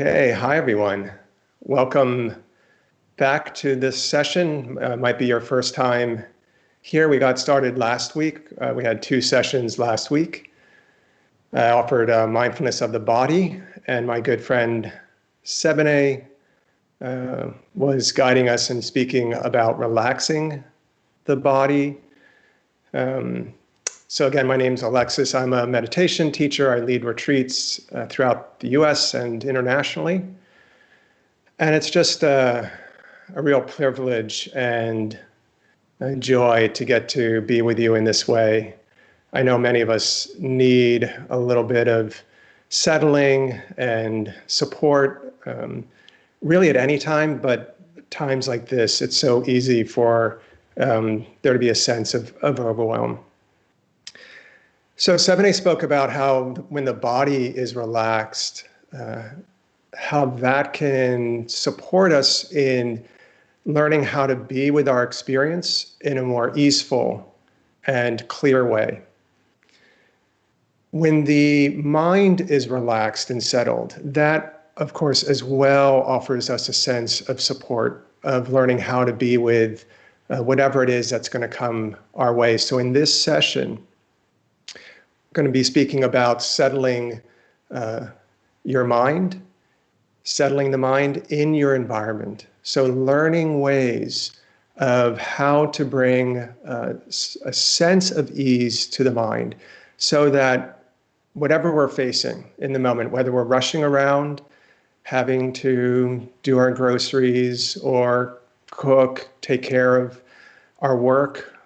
Okay, hi everyone. Welcome back to this session. Might be your first time here. We got started last week. We had two sessions last week. I offered mindfulness of the body, and my good friend Sebene was guiding us and speaking about relaxing the body. So again, my name's Alexis. I'm a meditation teacher. I lead retreats throughout the US and internationally. And it's just a real privilege and a joy to get to be with you in this way. I know many of us need a little bit of settling and support, really at any time, but times like this, it's so easy for there to be a sense of overwhelm. So Sebene spoke about how when the body is relaxed, how that can support us in learning how to be with our experience in a more easeful and clear way. When the mind is relaxed and settled, that, of course, as well offers us a sense of support, of learning how to be with whatever it is that's going to come our way. So in this session, going to be speaking about settling your mind, settling the mind in your environment. So learning ways of how to bring a sense of ease to the mind so that whatever we're facing in the moment, whether we're rushing around, having to do our groceries or cook, take care of our work,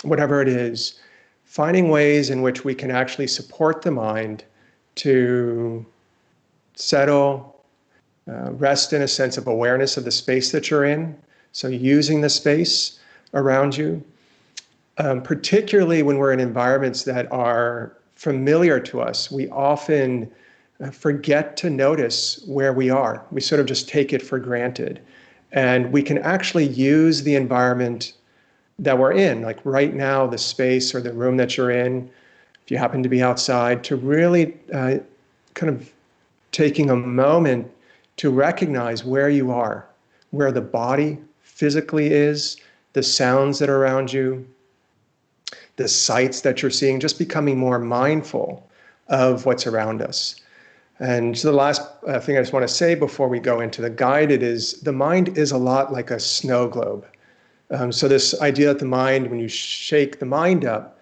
whatever it is, finding ways in which we can actually support the mind to settle, rest in a sense of awareness of the space that you're in. So using the space around you, particularly when we're in environments that are familiar to us, we often forget to notice where we are. We sort of just take it for granted. And we can actually use the environment that we're in, like right now, the space or the room that you're in, if you happen to be outside, to really kind of taking a moment to recognize where you are, where the body physically is, the sounds that are around you, the sights that you're seeing, just becoming more mindful of what's around us. And so the last thing I just want to say before we go into the guided is the mind is a lot like a snow globe. So this idea that the mind, when you shake the mind up,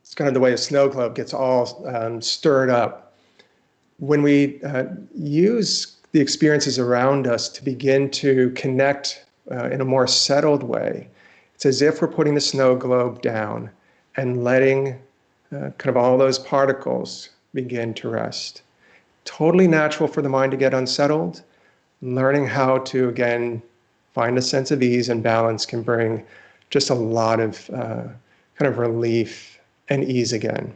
it's kind of the way a snow globe gets all stirred up. When we use the experiences around us to begin to connect in a more settled way, it's as if we're putting the snow globe down and letting kind of all those particles begin to rest. Totally natural for the mind to get unsettled. Learning how to, again, find a sense of ease and balance can bring just a lot of kind of relief and ease again.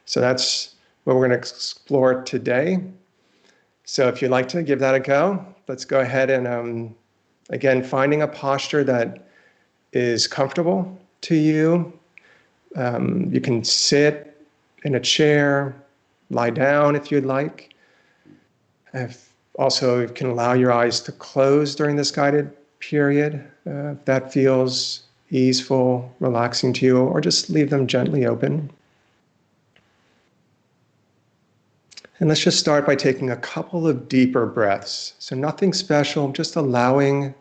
So that's what we're going to explore today. So if you'd like to give that a go, let's go ahead and, again, finding a posture that is comfortable to you. You can sit in a chair, lie down if you'd like. Also, you can allow your eyes to close during this guided period, if that feels easeful, relaxing to you, or just leave them gently open. And let's just start by taking a couple of deeper breaths. So nothing special, just allowing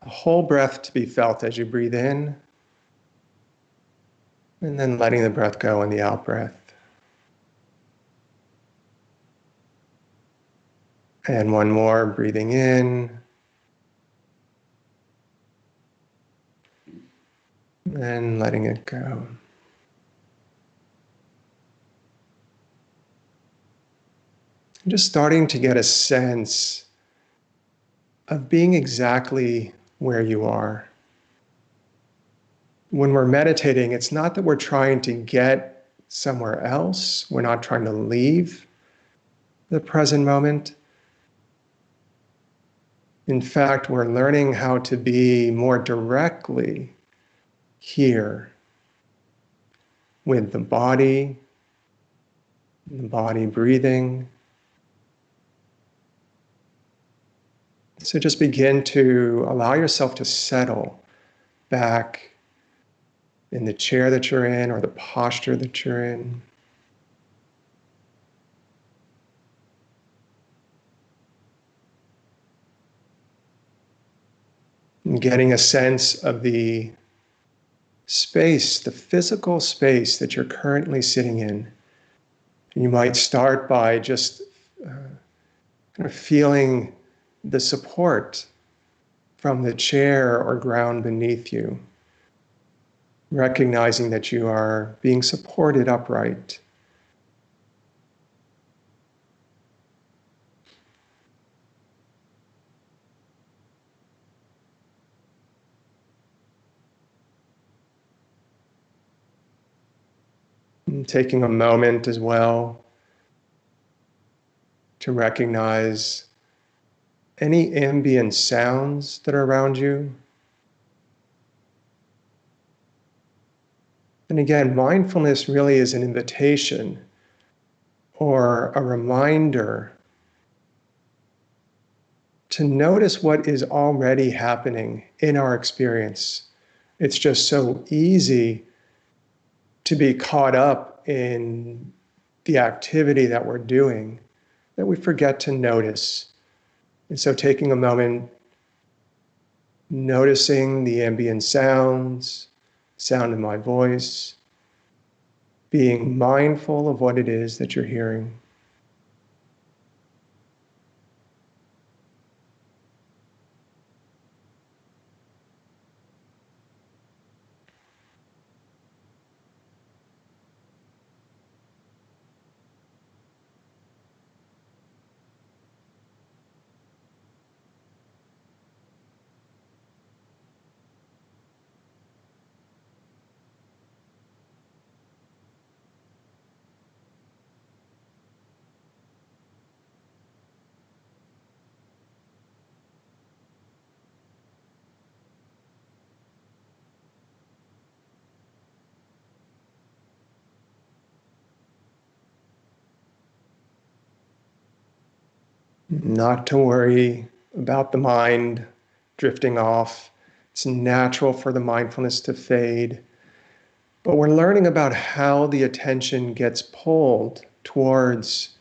a whole breath to be felt as you breathe in, and then letting the breath go in the out breath. And one more, breathing in. And letting it go. Just starting to get a sense of being exactly where you are. When we're meditating, it's not that we're trying to get somewhere else. We're not trying to leave the present moment. In fact, we're learning how to be more directly here with the body breathing, So just begin to allow yourself to settle back in the chair that you're in or the posture that you're in. And getting a sense of the space, the physical space that you're currently sitting in. And you might start by just kind of feeling the support from the chair or ground beneath you, recognizing that you are being supported upright. And taking a moment as well to recognize any ambient sounds that are around you. And again, mindfulness really is an invitation or a reminder to notice what is already happening in our experience. It's just so easy to be caught up in the activity that we're doing that we forget to notice. And so taking a moment, noticing the ambient sounds, sound of my voice, being mindful of what it is that you're hearing. Not to worry about the mind drifting off. It's natural for the mindfulness to fade. But we're learning about how the attention gets pulled towards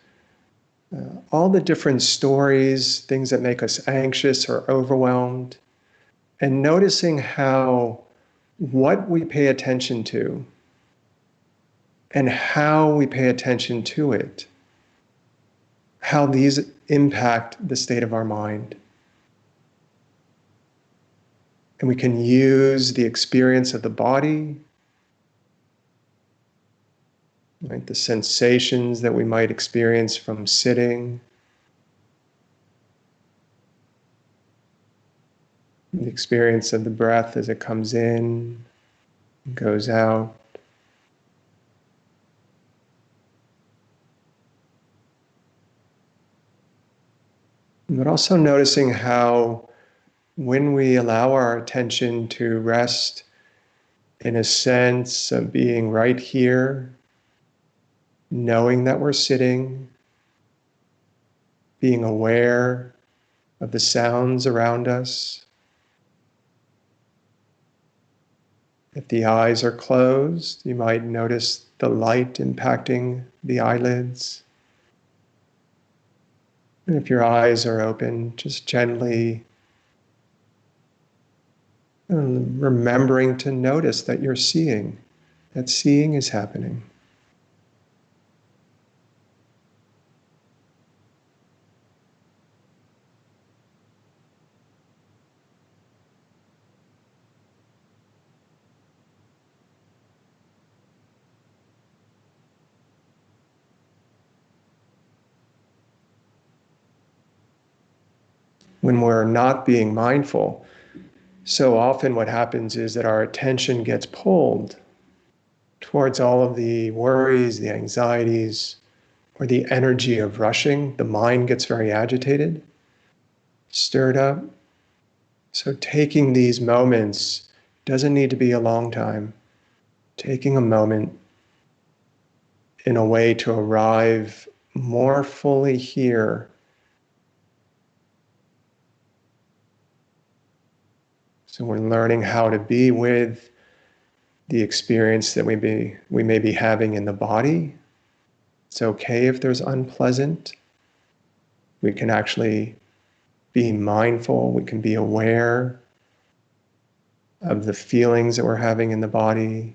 all the different stories, things that make us anxious or overwhelmed, and noticing how what we pay attention to and how we pay attention to it, how these impact the state of our mind. And we can use the experience of the body, right, the sensations that we might experience from sitting, the experience of the breath as it comes in and goes out. But also noticing how when we allow our attention to rest in a sense of being right here, knowing that we're sitting, being aware of the sounds around us. If the eyes are closed, you might notice the light impacting the eyelids. And if your eyes are open, just gently remembering to notice that you're seeing, that seeing is happening. When we're not being mindful, so often what happens is that our attention gets pulled towards all of the worries, the anxieties, or the energy of rushing. The mind gets very agitated, stirred up. So taking these moments doesn't need to be a long time. Taking a moment in a way to arrive more fully here So we're learning how to be with the experience that we may be having in the body. It's okay if there's unpleasant. We can actually be mindful. We can be aware of the feelings that we're having in the body.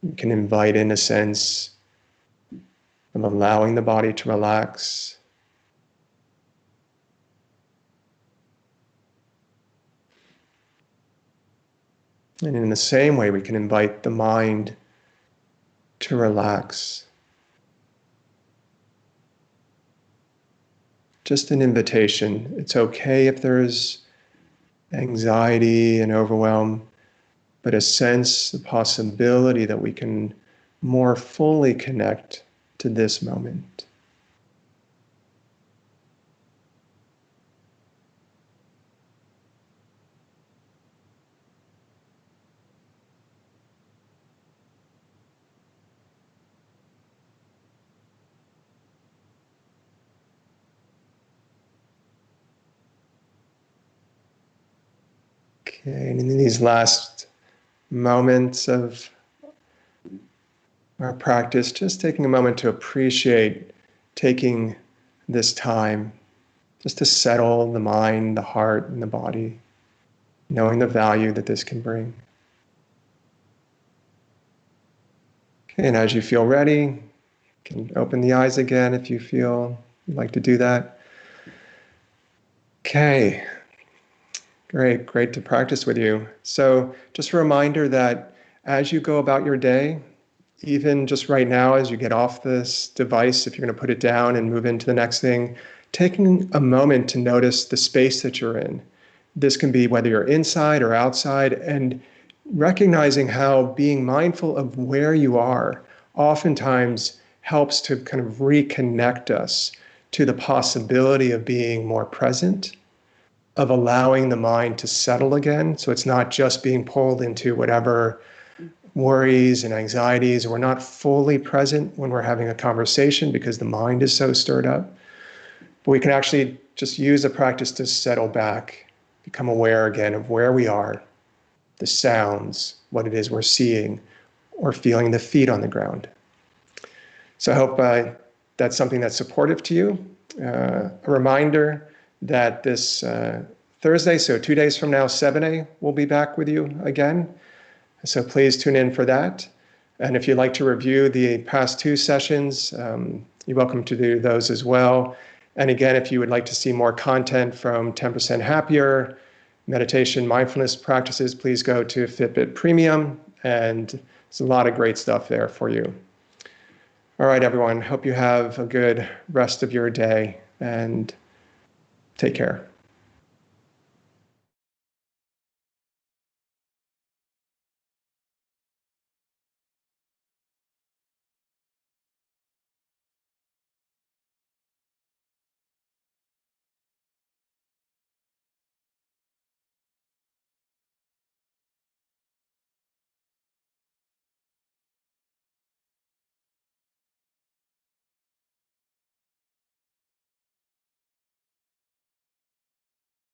We can invite in a sense of allowing the body to relax. And in the same way, we can invite the mind to relax. Just an invitation. It's okay if there's anxiety and overwhelm, but a sense, the possibility that we can more fully connect to this moment. Okay, and in these last moments of our practice, just taking a moment to appreciate taking this time just to settle the mind, the heart, and the body, knowing the value that this can bring. Okay, and as you feel ready, you can open the eyes again if you feel you'd like to do that. Okay, great to practice with you. So just a reminder that as you go about your day, even just right now as you get off this device, if you're going to put it down and move into the next thing, taking a moment to notice the space that you're in. This can be whether you're inside or outside, and recognizing how being mindful of where you are oftentimes helps to kind of reconnect us to the possibility of being more present, of allowing the mind to settle again. So it's not just being pulled into whatever worries and anxieties. We're not fully present when we're having a conversation because the mind is so stirred up. But we can actually just use the practice to settle back, become aware again of where we are, the sounds, what it is we're seeing, or feeling the feet on the ground. So I hope that's something that's supportive to you. A reminder that this Thursday, so 2 days from now, 7 we'll be back with you again. So please tune in for that. And if you'd like to review the past 2 sessions, you're welcome to do those as well. And again, if you would like to see more content from 10% Happier, meditation, mindfulness practices, please go to Fitbit Premium. And there's a lot of great stuff there for you. All right, everyone. Hope you have a good rest of your day and take care.